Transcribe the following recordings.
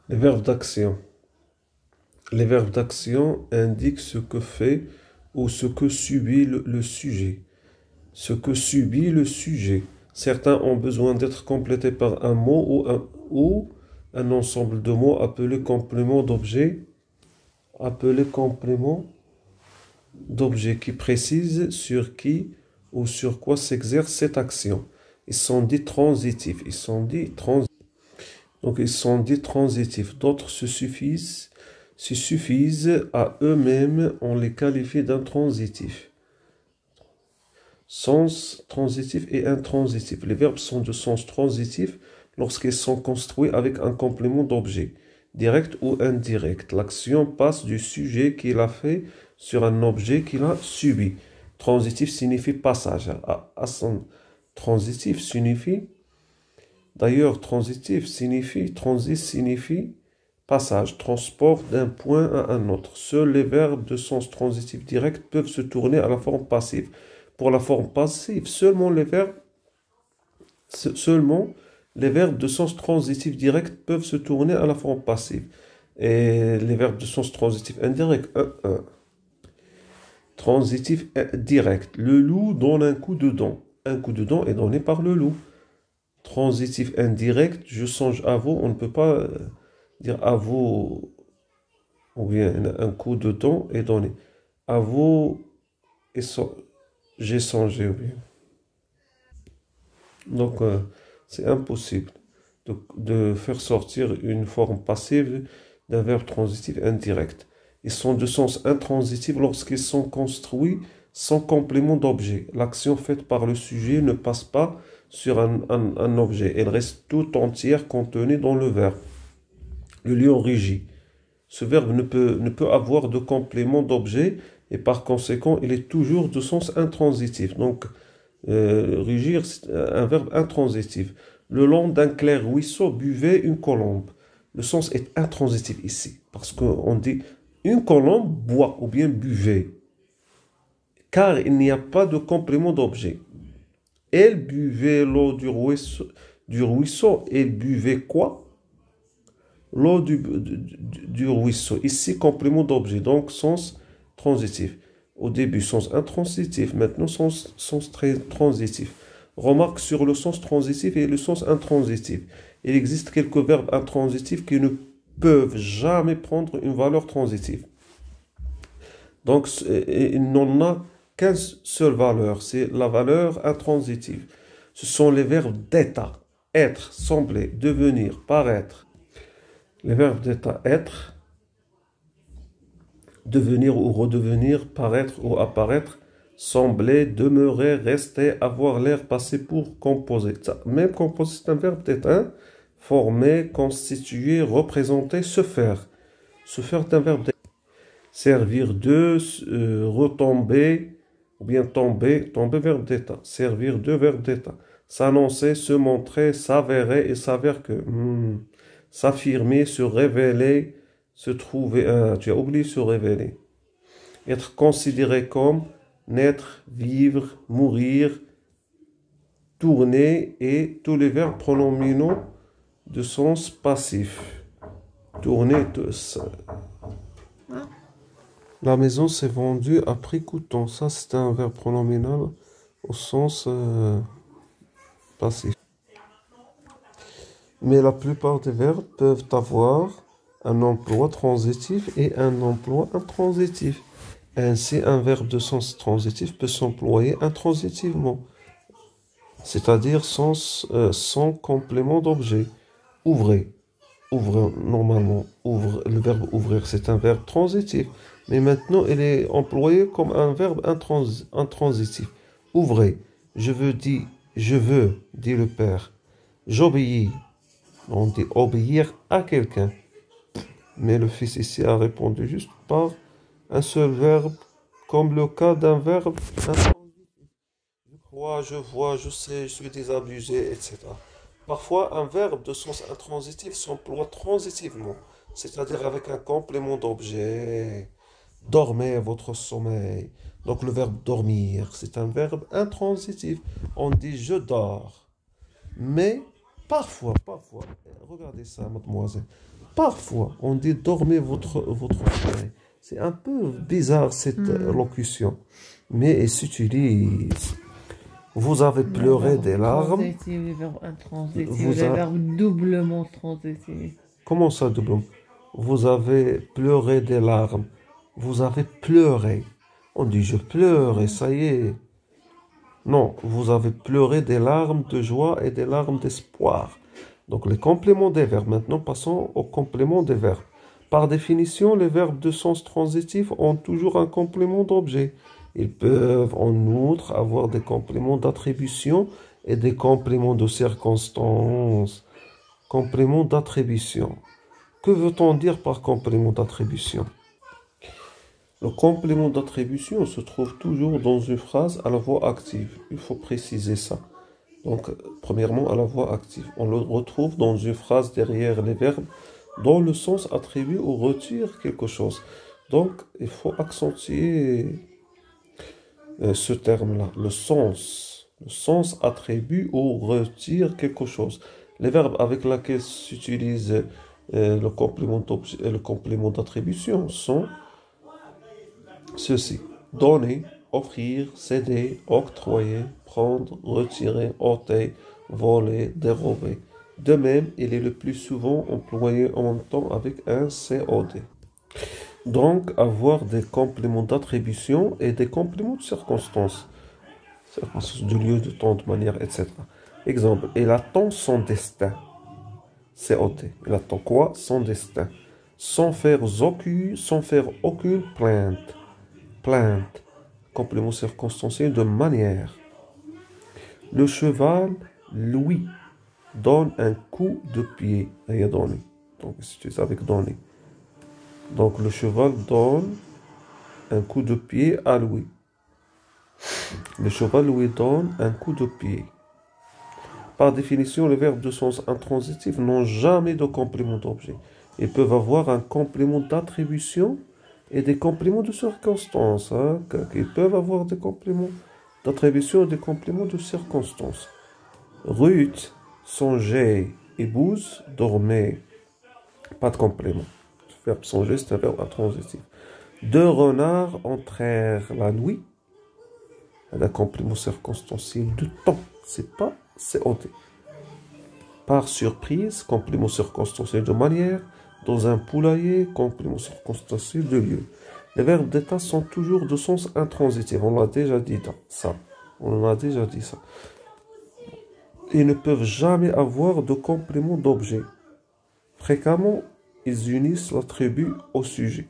Les verbes d'action. Les verbes d'action indiquent ce que fait ou ce que subit le sujet. Ce que subit le sujet. Certains ont besoin d'être complétés par un mot ou un ensemble de mots appelés compléments d'objet, qui précisent sur qui ou sur quoi s'exerce cette action. Ils sont dits transitifs. Donc ils sont dits transitifs. D'autres se suffisent à eux-mêmes, on les qualifie d'intransitifs. Sens transitif et intransitif. Les verbes sont de sens transitif lorsqu'ils sont construits avec un complément d'objet, direct ou indirect. L'action passe du sujet qui l'a fait sur un objet qu'il a subi. Transitif signifie passage. Transitif signifie, d'ailleurs, transit signifie passage, transport d'un point à un autre. Seuls les verbes de sens transitif direct peuvent se tourner à la forme passive. Pour la forme passive, seulement les verbes de sens transitif direct peuvent se tourner à la forme passive. Et les verbes de sens transitif indirect, transitif direct. Le loup donne un coup de dent. Un coup de dent est donné par le loup. Transitif indirect, je songe à vous. On ne peut pas dire à vous, ou bien un coup de dent est donné. À vous, j'ai songé, oui. Donc, c'est impossible de faire sortir une forme passive d'un verbe transitif indirect. Ils sont de sens intransitif lorsqu'ils sont construits sans complément d'objet. L'action faite par le sujet ne passe pas sur un objet. Elle reste tout entière contenue dans le verbe. Le lion rugit. Ce verbe ne peut avoir de complément d'objet et par conséquent, il est toujours de sens intransitif. Donc, rugir, c'est un verbe intransitif. Le long d'un clair ruisseau buvait une colombe. Le sens est intransitif ici, parce qu'on dit une colombe boit ou bien buvait, car il n'y a pas de complément d'objet. Elle buvait l'eau du ruisseau. Elle buvait quoi? L'eau du ruisseau. Ici, complément d'objet, donc sens transitif. Au début, sens intransitif, maintenant, sens très transitif. Remarque sur le sens transitif et le sens intransitif. Il existe quelques verbes intransitifs qui ne peuvent jamais prendre une valeur transitive. Donc, il n'en a qu'une seule valeur, c'est la valeur intransitive. Ce sont les verbes d'état, être, sembler, devenir, paraître. Les verbes d'état être, devenir ou redevenir, paraître ou apparaître, sembler, demeurer, rester, avoir l'air, passer pour, composer. Même composer, c'est un verbe d'état. Hein. Former, constituer, représenter, se faire. Se faire est un verbe d'état. Servir de, retomber, ou bien tomber, verbe d'état. Servir de, verbe d'état. S'annoncer, se montrer, s'avérer et s'avère que. S'affirmer, se révéler, se trouver. Tu as oublié se révéler. Être considéré comme, naître, vivre, mourir, tourner et tous les verbes pronominaux de sens passif. Tourner, la maison s'est vendue à prix coûtant. Ça, c'est un verbe pronominal au sens passif. Mais la plupart des verbes peuvent avoir un emploi transitif et un emploi intransitif. Ainsi, un verbe de sens transitif peut s'employer intransitivement, c'est-à-dire sans complément d'objet. Ouvrez. Ouvrir, normalement, le verbe ouvrir, c'est un verbe transitif. Mais maintenant, il est employé comme un verbe intransitif. Ouvrez. Je veux, dit le père. J'obéis. On dit obéir à quelqu'un. Mais le fils ici a répondu juste par un seul verbe, comme le cas d'un verbe intransitif. Je crois, je vois, je sais, je suis désabusé, etc. Parfois, un verbe de sens intransitif s'emploie transitivement, c'est-à-dire avec un complément d'objet. Dormez votre sommeil. Donc le verbe dormir, c'est un verbe intransitif. On dit je dors. Mais Parfois, regardez ça, mademoiselle. Parfois, on dit dormez votre sommeil. C'est un peu bizarre cette Hmm. locution, mais elle s'utilise. Vous avez Les pleuré verbes des larmes. transitifs, les verbes intransitifs, Vous les a... verbes doublement transitifs. Comment ça, doublon? Vous avez pleuré des larmes. Vous avez pleuré. On dit je pleure et ça y est. Non, vous avez pleuré des larmes de joie et des larmes d'espoir. Donc les compléments des verbes. Maintenant, passons aux compléments des verbes. Par définition, les verbes de sens transitif ont toujours un complément d'objet. Ils peuvent en outre avoir des compléments d'attribution et des compléments de circonstance. Complément d'attribution. Que veut-on dire par complément d'attribution? Le complément d'attribution se trouve toujours dans une phrase à la voix active. Il faut préciser ça. Donc, premièrement, à la voix active. On le retrouve dans une phrase derrière les verbes dont le sens attribue ou retire quelque chose. Donc, il faut accentuer ce terme-là, le sens. Le sens attribue ou retire quelque chose. Les verbes avec lesquels s'utilise le complément d'attribution sont ceci: donner, offrir, céder, octroyer, prendre, retirer, ôter, voler, dérober. De même, il est le plus souvent employé en même temps avec un COD. Donc, avoir des compléments d'attribution et des compléments de circonstance. Circonstance de lieu, de temps, de manière, etc. Exemple, il attend son destin. COT. Il attend quoi? Son destin. Sans faire aucune plainte. Plainte. Complément circonstanciel de manière. Le cheval, lui, donne un coup de pied. Il y a donné. Donc, c'est avec donner. Donc, le cheval donne un coup de pied à Louis. Le cheval lui donne un coup de pied. Par définition, les verbes de sens intransitif n'ont jamais de complément d'objet. Ils peuvent avoir un complément d'attribution et des compléments de circonstance. Hein. Ils peuvent avoir des compléments d'attribution et des compléments de circonstance. Ruth, songeait, épouse, dormait. Pas de complément. Le verbe songer, c'est un verbe intransitif. Deux renards entrèrent la nuit. Un complément circonstanciel de temps. C'est pas COT. Par surprise, complément circonstanciel de manière. Dans un poulailler, complément circonstanciel de lieu. Les verbes d'état sont toujours de sens intransitif. On l'a déjà dit ça. On a déjà dit ça. Ils ne peuvent jamais avoir de complément d'objet. Fréquemment, ils unissent l'attribut au sujet.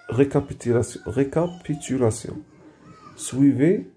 Récapitulation. Suivez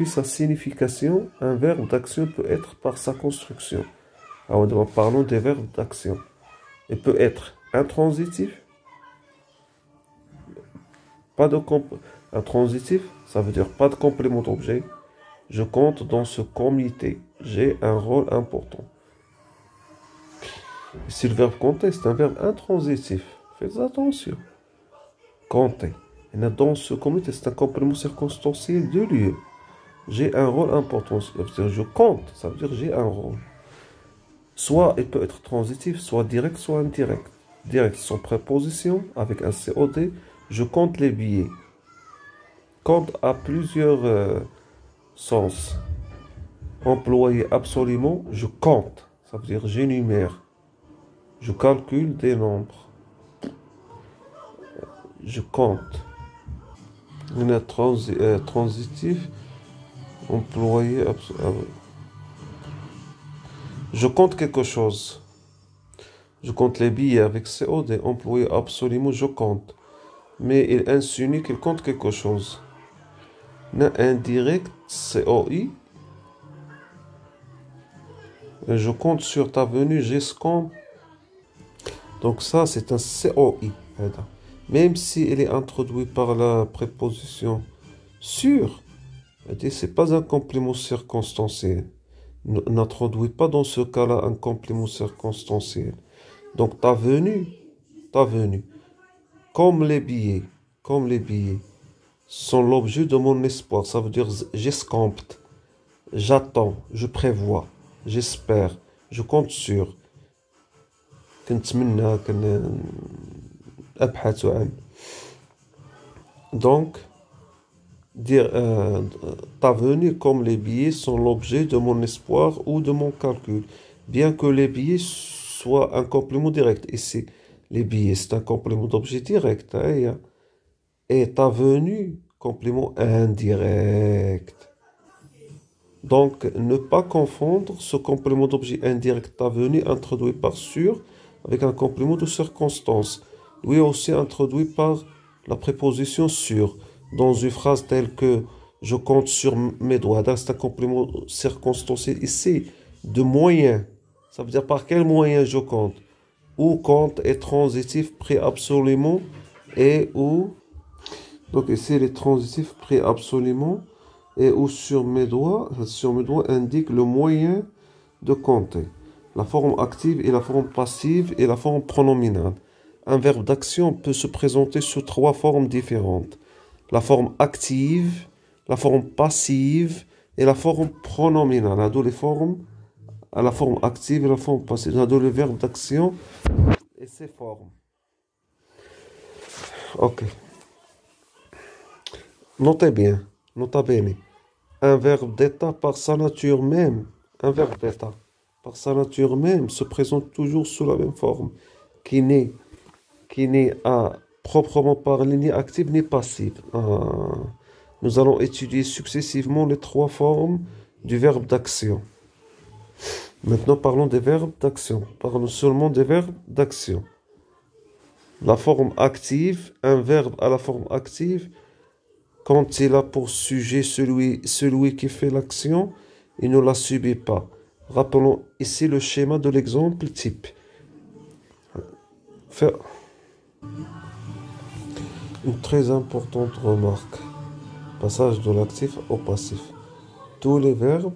sa signification, un verbe d'action peut être par sa construction. Alors, parlons des verbes d'action. Il peut être intransitif, pas de intransitif, ça veut dire pas de complément d'objet. Je compte dans ce comité. J'ai un rôle important. Si le verbe compter, c'est un verbe intransitif. Faites attention. Compter. Et dans ce comité, c'est un complément circonstanciel de lieu. J'ai un rôle important. Ça veut dire je compte. Ça veut dire j'ai un rôle. Soit il peut être transitif, soit direct, soit indirect. Direct, sans préposition, avec un COD. Je compte les billets. Compte a plusieurs sens. Employé absolument, je compte. Ça veut dire j'énumère. Je calcule des nombres. Je compte. Un transitif, employé absolument. Je compte quelque chose. Je compte les billets avec COD. Employé absolument, je compte. Mais il insinue qu'il compte quelque chose. Indirect, COI. Je compte sur ta venue, j'escompte. Donc ça, c'est un COI. Même si il est introduit par la préposition sur, c'est pas un complément circonstanciel. N'introduit pas dans ce cas-là un complément circonstanciel. Donc ta venue, comme les billets, sont l'objet de mon espoir. Ça veut dire j'escompte. j'attends, je prévois, j'espère, je compte sur. كنتمنى أبحث عن. Donc, dire ta venue comme les billets sont l'objet de mon espoir ou de mon calcul. Bien que les billets soient un complément direct. Ici, les billets, c'est un complément d'objet direct. Hein, et ta venue, complément indirect. Donc, ne pas confondre ce complément d'objet indirect, ta venue, introduit par sur, avec un complément de circonstance. Lui aussi introduit par la préposition sur. Dans une phrase telle que je compte sur mes doigts, c'est un complément circonstanciel ici, de moyen. Ça veut dire par quel moyen je compte. Où compte est transitif pris absolument et où. Donc ici, les transitifs pris absolument et où sur mes doigts indique le moyen de compter. La forme active et la forme passive et la forme pronominale. Un verbe d'action peut se présenter sous 3 formes différentes. La forme active, la forme passive et la forme pronominale. On a les formes, la forme active et la forme passive. On a les verbes d'action et ses formes. Ok. Notez bien, nota bene. Un verbe d'état par sa nature même, un verbe d'état par sa nature même se présente toujours sous la même forme, qui n'est à proprement parler ni active ni passive. Nous allons étudier successivement les 3 formes du verbe d'action. Maintenant, parlons des verbes d'action. Parlons seulement des verbes d'action. La forme active, un verbe à la forme active, quand il a pour sujet celui qui fait l'action, il ne la subit pas. Rappelons ici le schéma de l'exemple type. Faire une très importante remarque. Passage de l'actif au passif. Tous les verbes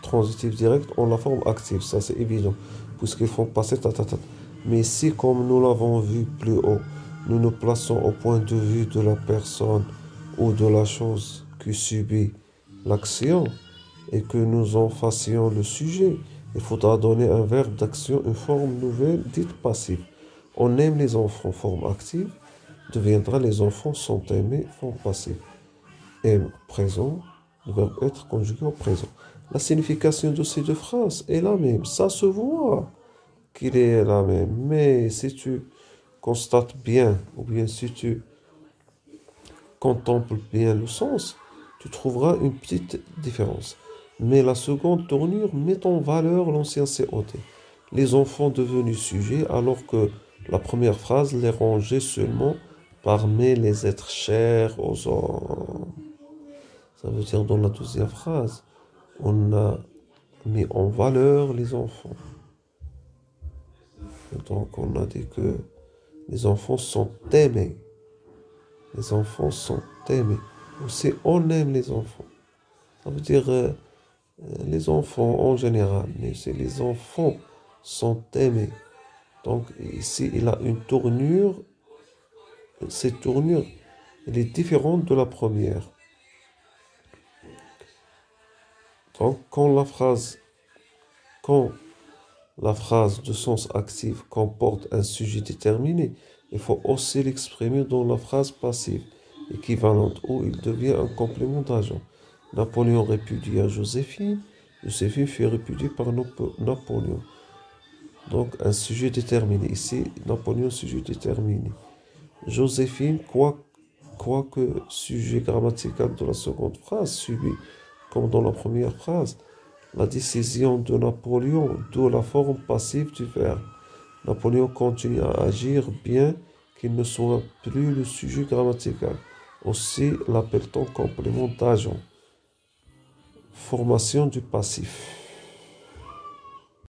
transitifs directs ont la forme active, ça c'est évident, puisqu'ils font passer ta. Mais si, comme nous l'avons vu plus haut, nous nous plaçons au point de vue de la personne ou de la chose qui subit l'action et que nous en fassions le sujet, il faudra donner un verbe d'action une forme nouvelle dite passive. On aime les enfants, forme active, deviendra les enfants sont aimés, forme passive. Aime, présent, le verbe être conjugué au présent. La signification de ces 2 phrases est la même, ça se voit qu'il est la même. Mais si tu constates bien, ou bien si tu contemples bien le sens, tu trouveras une petite différence. Mais la seconde tournure met en valeur l'ancien COT. Les enfants devenus sujets, alors que la première phrase les rangeait seulement parmi les êtres chers aux hommes. Ça veut dire dans la 2e phrase, on a mis en valeur les enfants. Donc, on a dit que les enfants sont aimés. Les enfants sont aimés. Aussi, on aime les enfants. Ça veut dire les enfants en général, mais c'est les enfants sont aimés. Donc, ici, il a une tournure. Cette tournure, elle est différente de la première. Donc, quand la phrase de sens actif comporte un sujet déterminé, il faut aussi l'exprimer dans la phrase passive équivalente où il devient un complément d'agent. Napoléon répudia Joséphine. Joséphine fut répudiée par Napoléon. Donc un sujet déterminé. Ici, Napoléon, sujet déterminé. Joséphine, quoique sujet grammatical de la seconde phrase, subit, comme dans la première phrase, la décision de Napoléon, d'où la forme passive du verbe. Napoléon continue à agir bien qu'il ne soit plus le sujet grammatical. Aussi l'appelle-t-on complément d'agent. Formation du passif.